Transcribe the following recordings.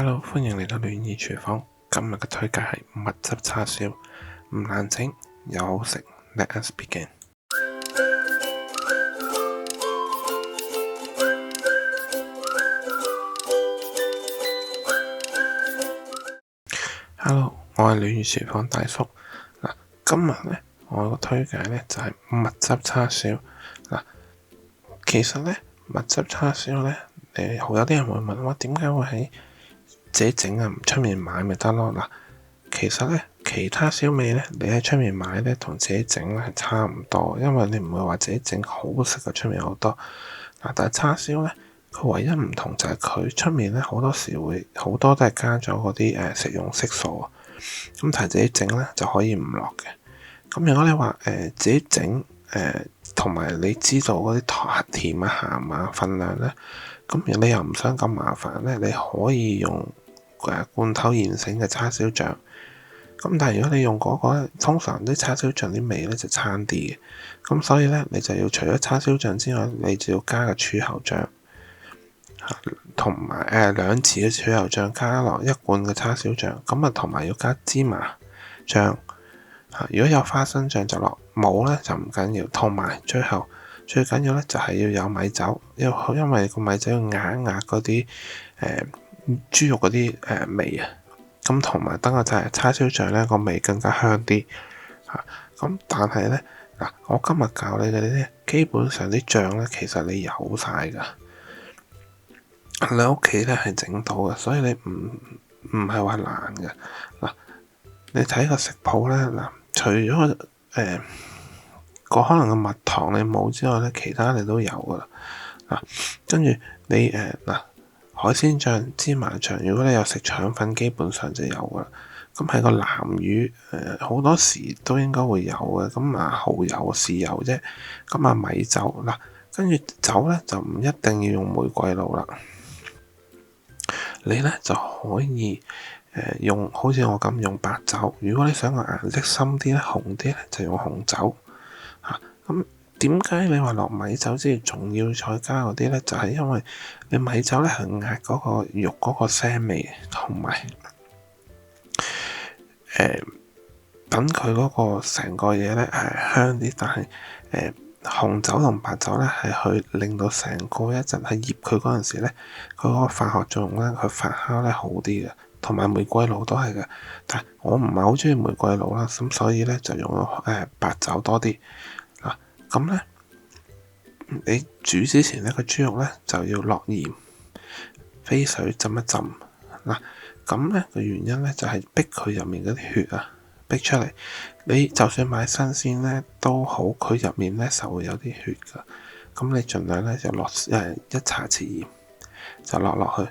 Hello，歡迎嚟到暖意廚房。今日嘅推介係蜜汁叉燒，唔難整又好食。Let us begin。Hello，我係暖意廚房大叔。今日呢，我個推介呢就係蜜汁叉燒。其實呢，蜜汁叉燒呢，有啲人會問我點解會喺自己整啊？唔出面買咪得咯。其實呢，其他燒味呢，你喺出面買呢，同自己整呢係差唔多，因為你唔會話自己整好食過出面好多。但係叉燒呢，佢唯一唔同就係佢出面呢好多時會好多都係加咗嗰啲食用色素啊。咁但係自己整呢就可以唔落嘅。咁如果你話自己整同埋你知道嗰啲甜啊鹹啊分量呢，咁如果你又唔想咁麻煩呢，你可以用罐頭現成嘅叉燒醬。咁但係如果你用嗰個咧，通常啲叉燒醬啲味咧就差啲嘅。咁所以咧，你就要除咗叉燒醬之外，你就要加個柱侯醬，同埋2匙嘅柱侯醬加落1罐嘅叉燒醬。咁啊，同埋要加芝麻醬。如果有花生醬就落，冇咧就唔緊要。同埋最後最緊要咧就係要有米酒，因為個米酒要壓一壓嗰啲豬肉嗰啲味啊。咁同埋等個叉燒醬咧個味更加香啲。咁但係咧我今日教你嘅咧，基本上啲醬咧其實你有晒噶，你屋企咧係整到嘅，所以你唔係話難嘅。你睇個食譜咧，除咗個可能個蜜糖你冇之外咧，其他你都有噶啦。跟住你海鮮醬、芝麻醬，如果你有食腸粉，基本上就有噶啦。咁係個南魚好多時都應該會有嘅。咁蠔油、豉油啫。咁米酒跟住酒咧就唔一定要用玫瑰露啦。你咧就可以用好似我咁用白酒。如果你想個顏色深啲咧、紅啲咧，就用紅酒。咁點解你話落米酒之餘仲要再加嗰啲咧？就係因為你米酒咧係壓嗰個肉嗰個腥味，同埋等佢嗰個成個嘢咧香啲。但係紅酒同白酒咧係去令到成個一陣喺醃佢嗰陣時咧，佢嗰個化學作用咧，佢發酵咧好啲嘅。同埋玫瑰露都係嘅，但係我唔係好中意玫瑰露啦，咁所以咧就用咗白酒多啲。咁咧你煮之前咧個豬肉咧就要落鹽，飛水浸一浸。咁咧個原因咧就係逼佢入面嗰啲血逼出嚟。你就算買新鮮咧都好，佢入面咧就會有啲血噶。咁你盡量咧就落1茶匙鹽，就落去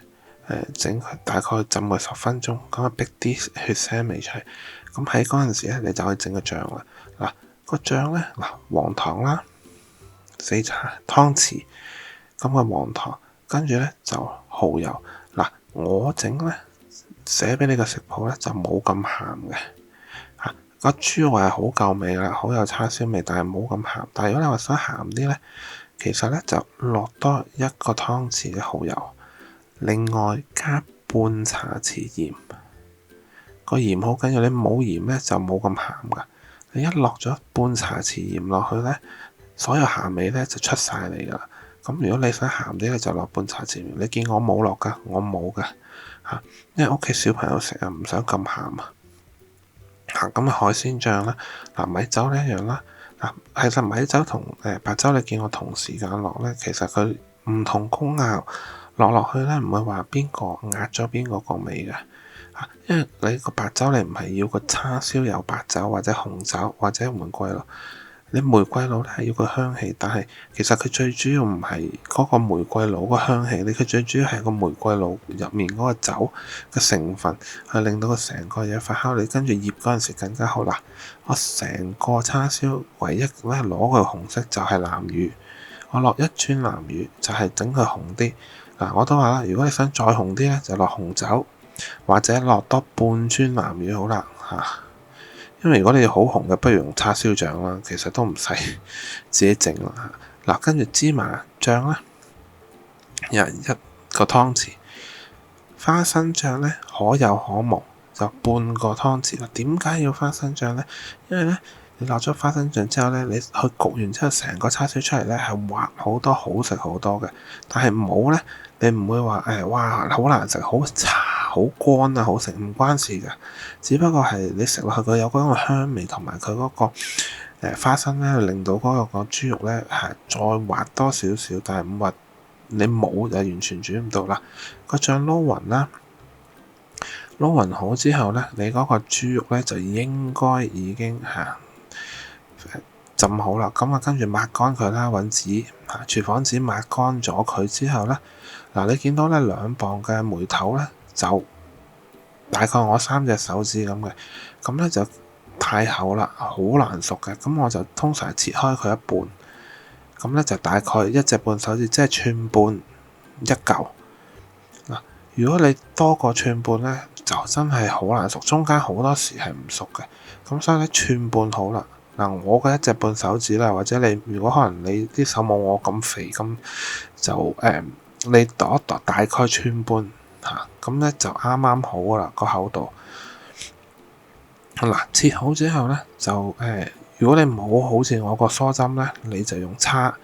整佢大概浸佢10分鐘，咁逼啲血腥味出嚟。咁喺嗰陣時咧，你就可以整個醬啦。個醬咧黃糖啦，4茶湯匙咁嘅黃糖，跟住咧就蠔油。我整咧寫俾你個食譜咧就冇咁鹹嘅。個豬肉係好夠味啦，好有叉燒味，但係冇咁鹹。但係如果你話想鹹啲咧，其實咧就落多1個湯匙嘅蠔油，另外加半茶匙鹽。個鹽好緊要，你冇鹽咧就冇咁鹹噶。你一落咗半茶匙鹽落去咧，所有鹹味咧就出晒嚟噶啦。咁如果你想鹹啲咧，就落半茶匙鹽。你見我冇落噶，我冇噶因為屋企小朋友食唔想咁鹹啊。咁海鮮醬啦，米酒呢一樣啦。其實米酒同白酒你見我同時間落咧，其實佢唔同功效，落去咧唔會話邊個壓咗邊個個味嘅。因為你個白酒你唔係要個叉燒有白酒或者紅酒或者玫瑰露，你玫瑰露咧係要個香氣，但係其實佢最主要唔係嗰個玫瑰露個香氣，佢最主要係個玫瑰露入面嗰個酒嘅成分，去令到個成個嘢發酵。你跟住醃嗰陣時更加好。我成個叉燒唯一咧攞佢紅色就係南乳，我落1磚南乳就係整佢紅啲。我都話啦，如果你想再紅啲咧，就落紅酒。或者落多半磚南乳好啦因為如果你好紅嘅，不如用叉燒醬啦，其實都唔使自己整啦。跟住芝麻醬咧，1個湯匙，花生醬咧可有可無，就半個湯匙啦。點解要花生醬咧？因為咧你落咗花生醬之後咧，你去焗完之後，成個叉燒出嚟咧係滑好多，好食好多嘅。但係冇咧，你唔會話哇好難食，好茶好乾啊，好食唔關事嘅。只不過係你食落去佢有嗰個香味同埋佢嗰個花生咧，令到嗰個豬肉咧係再滑多少少，但係唔滑。你冇就完全煮唔到啦。個醬撈勻啦，撈勻好之後咧，你嗰個豬肉咧就應該已經浸好啦。咁啊，跟住抹乾佢啦，揾紙廚房紙抹乾咗佢之後咧，嗱你見到咧2磅嘅梅頭咧就大概我3隻手指咁嘅，咁咧就太厚啦，好難熟嘅。咁我就通常切開佢一半。咁咧就大概1隻半手指，即係寸半一嚿。嗱，如果你多過寸半咧，就真係好難熟，中間好多時係唔熟嘅。咁所以咧寸半好啦。嗱，我嘅1隻半手指啦，或者你如果可能你啲手冇我咁肥，咁就你度一度大概寸半嚇，咁咧就啱啱好噶啦個厚度。嗱，切好之後咧就如果你冇好似我個梳針咧，你就用叉。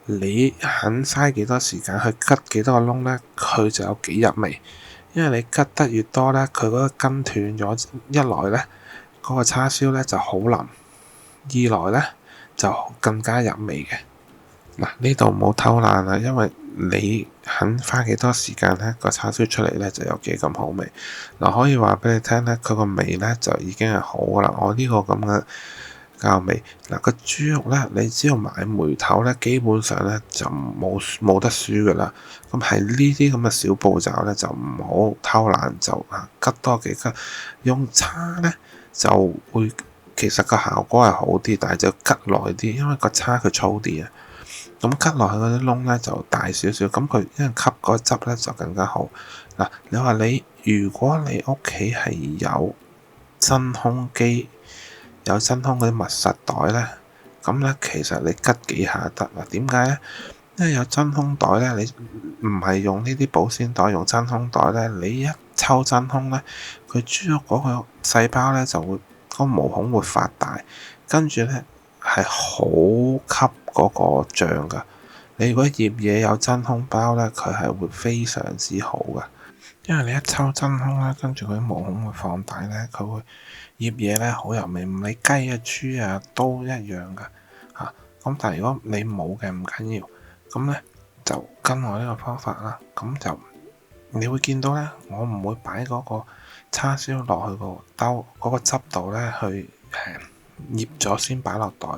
你肯嘥幾多時間去吉幾多個窿咧，佢就有幾入味。因為你吉得越多咧，佢嗰個筋斷咗，一來咧嗰個叉燒咧就好腍，二來咧就更加入味嘅。嗱，呢度唔好偷懶啦，因為你肯花幾多時間咧，個叉燒出嚟咧就有幾咁好味。嗱，可以話俾你聽咧，佢個味咧就已經係好噶啦。我呢個咁嘅膠味，嗱個豬肉咧，你只要買梅頭咧，基本上咧就冇得輸噶啦。咁係呢啲咁嘅小步驟咧，就唔好偷懶，就吉多幾吉。用叉咧就會其實個效果係好啲，但係就吉耐啲，因為個叉佢粗啲啊。咁吉落去嗰啲窿咧就大少少，咁佢因為吸嗰汁咧就更加好。嗱，你話如果你屋企係有真空機，有真空嗰啲密實袋咧，咁咧其實你吉幾下得啦。點解咧？因為有真空袋咧，你唔係用呢啲保鮮袋，用真空袋咧，你一抽真空咧，佢豬肉嗰個細胞咧就會個毛孔會發大，跟住咧係好吸嗰個醬噶。你如果醃嘢有真空包咧，佢係會非常之好噶。因為你一抽真空咧，跟住佢啲毛孔會放大咧，佢會醃嘢咧好入味，唔理雞啊豬啊都一樣噶嚇。咁但係如果你冇嘅唔緊要，咁咧就跟我呢個方法啦。咁就你會見到咧，我唔會擺嗰個叉燒落去個兜嗰個汁度咧去醃咗先擺落袋。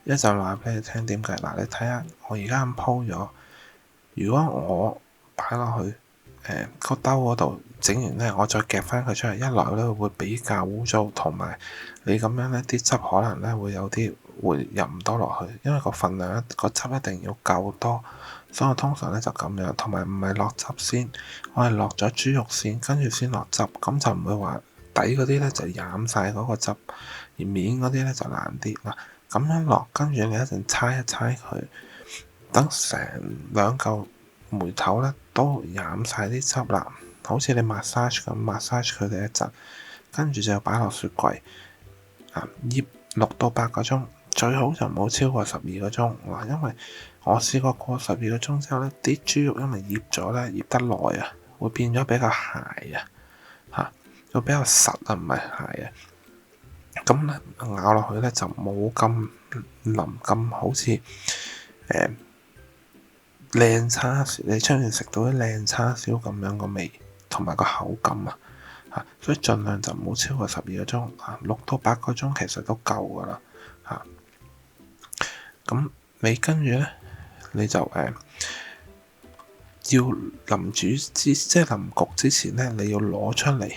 一陣話俾你聽點解。嗱，你睇下我而家咁鋪咗，如果我擺落去個兜嗰度整完咧，我再夾翻佢出嚟，一來咧會比較污糟，同埋你咁樣咧啲汁可能咧會有啲會入唔多落去，因為個份量個汁一定要夠多，所以我通常咧就咁樣，同埋唔係落汁先，我係落咗豬肉先，跟住先落汁，咁就唔會話底嗰啲咧就染晒嗰個汁，而面嗰啲咧就難啲嗱。咁樣落，跟住你一陣搓一搓佢，等成2嚿梅頭咧都染晒啲汁啦，好似你 massage 咁 massage 佢哋一陣，跟住就擺落雪櫃醃6到8個鐘，最好就唔好超過12個鐘嗱，因為我試過12個鐘之後咧，啲豬肉因為醃咗咧，醃得耐啊，會變咗比較鞋啊，會比較實啊，唔係鞋啊。咁咧咬落去咧就冇咁腍，咁好似靚叉燒，你出面食到啲靚叉燒咁樣個味同埋個口感啊，所以盡量就唔好超過12個鐘6到8個鐘其實都夠噶啦嚇。咁你跟住咧，你就要臨臨焗之前咧，你要攞出嚟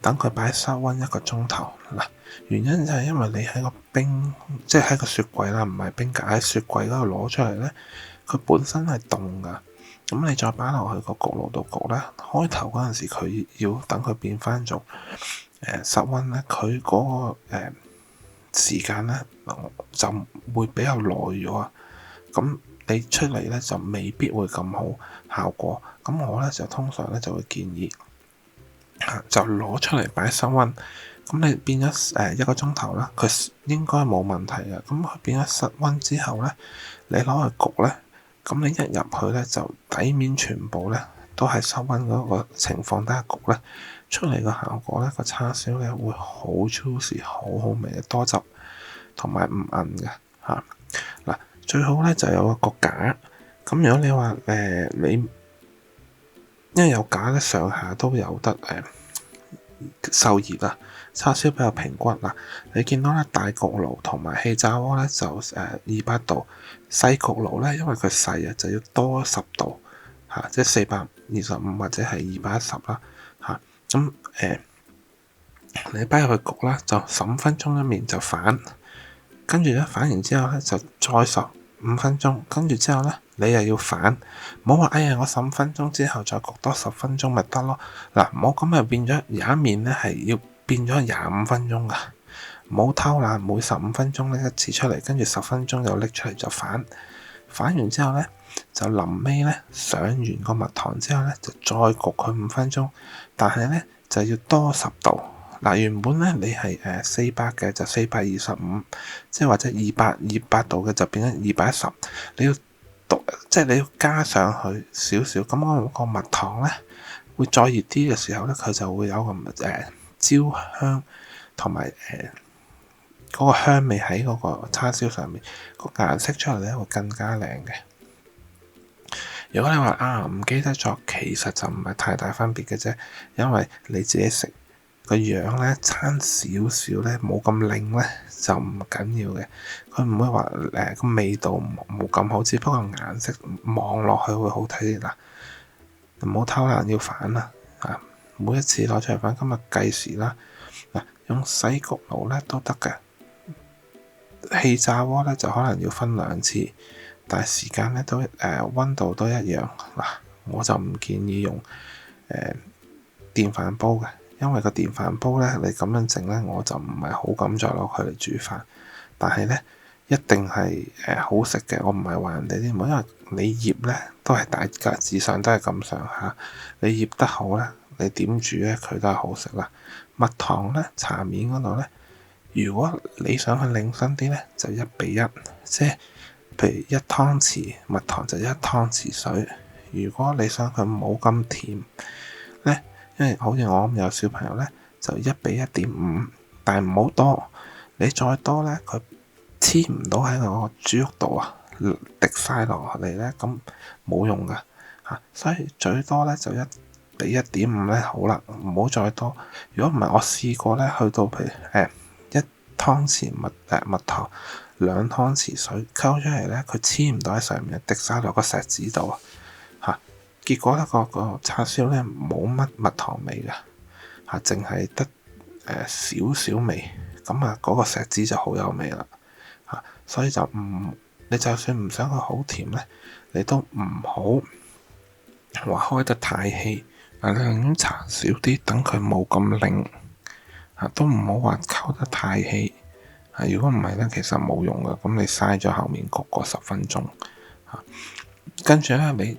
等佢擺室溫1個鐘頭嗱。原因就係因為你喺個冰，即係喺個雪櫃啦，唔係冰格喺雪櫃嗰度攞出嚟咧，佢本身係凍噶。咁你再擺落去個焗爐度焗咧，開頭嗰陣時佢要等佢變翻做室溫咧，佢嗰個時間咧就會比較耐咗啊。咁你出嚟咧就未必會咁好效果。咁咁我咧就通常咧就會建議就攞出嚟擺室溫。咁你變咗1個鐘頭啦，佢應該冇問題嘅。咁佢變咗室溫之後咧，你攞去焗咧，咁你一入去咧就底面全部咧都係室溫嗰個情況底下焗咧，出嚟個效果咧，個叉燒咧會好 juicy，好好味嘅，多汁同埋唔韌嘅嚇。嗱，最好咧就有個架。咁如果你話你因為有架咧，上下都有得受熱啊，叉燒比較平均嗱。你見到咧大焗爐同埋氣炸鍋咧就200度，細焗爐咧因為佢細啊，就要多10度嚇，即係425或者係210啦嚇。咁你擺入去焗啦，就15分鐘一面就反，跟住咧反完之後咧就再15分鐘，跟住之後咧你又要反，唔好話哎呀我15分鐘之後再焗多10分鐘咪得咯。嗱，唔好咁就變咗有一面咧係要變咗25分鐘噶，唔好偷懶，每15分鐘拎一次出嚟，跟住10分鐘又拎出嚟就反完之後咧就臨尾咧上完個蜜糖之後咧就再焗佢5分鐘，但係咧就要多10度。嗱，原本咧你係400嘅就425，即係或者200度嘅就變咗210。你要即係你要加上去少少，咁個蜜糖咧會再熱啲嘅時候咧，佢就會有個焦香同埋嗰個香味喺嗰個叉燒上面，個顏色出嚟咧會更加靚嘅。如果你話唔記得咗，其實就唔係太大分別嘅啫，因為你自己食個樣咧差少少咧，冇咁靚咧就唔緊要嘅。佢唔會話個味道冇咁好，只不過顏色望落去會好睇啲。嗱，唔好偷懶，要反啦嚇！每一次攞出嚟反，今日計時啦。嗱，用細焗爐咧都得嘅，氣炸鍋咧就可能要分2次，但係時間咧都溫度都一樣。嗱，我就唔建議用電飯煲嘅。因為個電飯煲咧，你咁樣整咧，我就唔係好敢再攞佢嚟煮飯。但係咧，一定係好食嘅。我唔係話人哋啲唔好，因為你醃咧都係大致上都係咁上下。你醃得好咧，你點煮咧佢都係好食啦。蜜糖咧，茶面嗰度咧，如果你想去領身啲咧，就1比1，即係譬如1湯匙蜜糖就1湯匙水。如果你想佢冇咁甜咧，因為好似我咁有小朋友咧，就1比1.5，但係唔好多。你再多咧，佢黐唔到喺個豬肉度啊，滴晒落嚟咧，咁冇用噶嚇。所以最多咧就1比1.5咧好啦，唔好再多。如果唔係，我試過咧，去到譬如1湯匙蜜糖，2湯匙水溝出嚟咧，佢黐唔到喺上面，滴晒落個錫紙度嚇。結果咧個叉燒咧冇乜蜜糖味嘅嚇，淨係得少少味。咁嗰個錫紙就好有味啦嚇，所以就你就算唔想佢好甜咧，你都唔好話開得太稀，你寧願搽少啲，等佢冇咁靈嚇，都唔好話溝得太稀嚇。如果唔係咧，其實冇用嘅，咁你嘥咗後面焗個10分鐘嚇，跟住咧你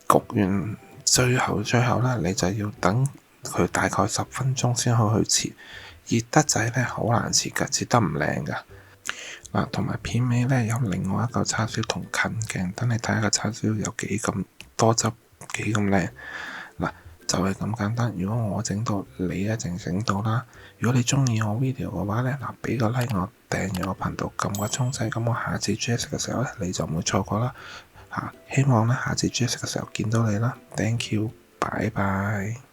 焗完最後咧，你就要等佢大概10分鐘先可以去切。熱得滯咧，好難切㗎，切得唔靚㗎。嗱，同埋片尾咧有另外一嚿叉燒同近鏡，等你睇下個叉燒有幾咁多汁，幾咁靚。嗱，就係咁簡單。如果我整到，你一定整到啦。如果你中意我 video 嘅話咧，俾個 like 我，訂閱我頻道，撳個鐘仔，咁我下次煮嘢食嘅時候咧，你就唔會錯過啦。希望咧下次煮嘢食嘅時候見到你啦。Thank you，拜拜。